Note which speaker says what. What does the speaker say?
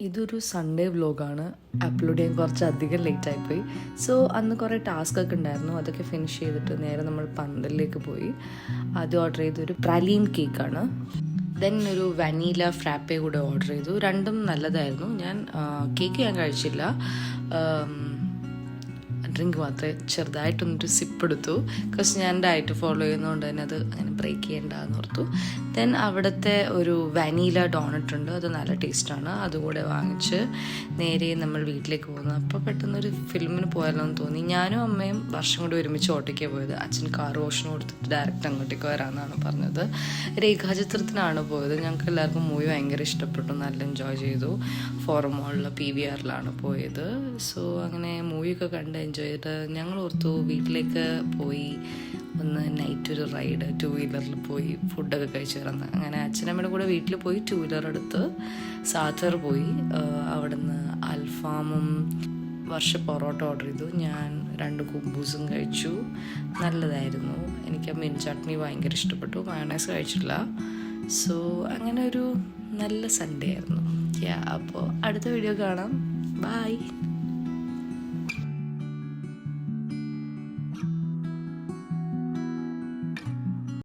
Speaker 1: ഇതൊരു Sunday വ്ലോഗാണ്. Upload ചെയ്യാൻ കുറച്ചധികം ലേറ്റായിപ്പോയി. സോ അന്ന് കുറേ ടാസ്കൊക്കെ ഉണ്ടായിരുന്നു. അതൊക്കെ ഫിനിഷ് ചെയ്തിട്ട് നേരെ നമ്മൾ പന്തലിലേക്ക് പോയി. ആദ്യം ഓർഡർ ചെയ്തൊരു പ്രാലീൻ കേക്കാണ്. ദെൻ ഒരു വനീല ഫ്രാപ്പേ കൂടെ ഓർഡർ ചെയ്തു. രണ്ടും നല്ലതായിരുന്നു. ഞാൻ കേക്ക് ഞാൻ കഴിച്ചില്ല, ഡ്രിങ്ക് മാത്രമേ ചെറുതായിട്ടൊന്നൊരു സിപ്പ് എടുത്തു. ബിക്കോസ് ഞാൻ ഡയറ്റ് ഫോളോ ചെയ്യുന്നതുകൊണ്ട് തന്നെ അത് അങ്ങനെ ബ്രേക്ക് ചെയ്യേണ്ടെന്ന് ഓർത്തു. ദെൻ അവിടുത്തെ ഒരു വനീല ഡോണറ്റ് ഉണ്ട്, അത് നല്ല ടേസ്റ്റാണ്. അതുകൂടെ വാങ്ങിച്ച് നേരെ നമ്മൾ വീട്ടിലേക്ക് പോകുന്നു. അപ്പോൾ പെട്ടെന്നൊരു ഫിലിമിന് പോയാലോ എന്ന് തോന്നി. ഞാനും അമ്മയും വർഷം കൂടി ഒരുമിച്ച് ഓട്ടോയ്ക്കാണ് പോയത്. അച്ഛൻ കാർ വാഷിന് കൊടുത്തിട്ട് ഡയറക്റ്റ് അങ്ങോട്ടേക്ക് വരാമെന്നാണ് പറഞ്ഞത്. രേഖാചിത്രത്തിനാണ് പോയത്. ഞങ്ങൾക്ക് എല്ലാവർക്കും മൂവി ഭയങ്കര ഇഷ്ടപ്പെട്ടു, നല്ല എൻജോയ് ചെയ്തു. ഫോറം മോളിൽ PVRലാണ് പോയത്. സോ അങ്ങനെ മൂവിയൊക്കെ കണ്ട് എൻജോയ് ചെയ്തിട്ട് ഞങ്ങൾ ഓർത്തു വീട്ടിലേക്ക് പോയി ഒന്ന് നൈറ്റ് ഒരു റൈഡ് 2 വീലറിൽ പോയി ഫുഡൊക്കെ കഴിച്ചു വരാമെന്ന്. അങ്ങനെ അച്ഛനമ്മയുടെ കൂടെ വീട്ടിൽ പോയി 2 വീലർ എടുത്ത് സാത്തർ പോയി. അവിടുന്ന് അൽഫാമും വർഷ പൊറോട്ട ഓർഡർ ചെയ്തു. ഞാൻ 2 കുബൂസും കഴിച്ചു. നല്ലതായിരുന്നു. എനിക്ക് മിൻ ചട്നി ഭയങ്കര ഇഷ്ടപ്പെട്ടു. മയോണൈസ് കഴിച്ചില്ല. സോ അങ്ങനെ ഒരു നല്ല സൺഡേ ആയിരുന്നു. അപ്പോൾ അടുത്ത വീഡിയോ കാണാം. ബൈ.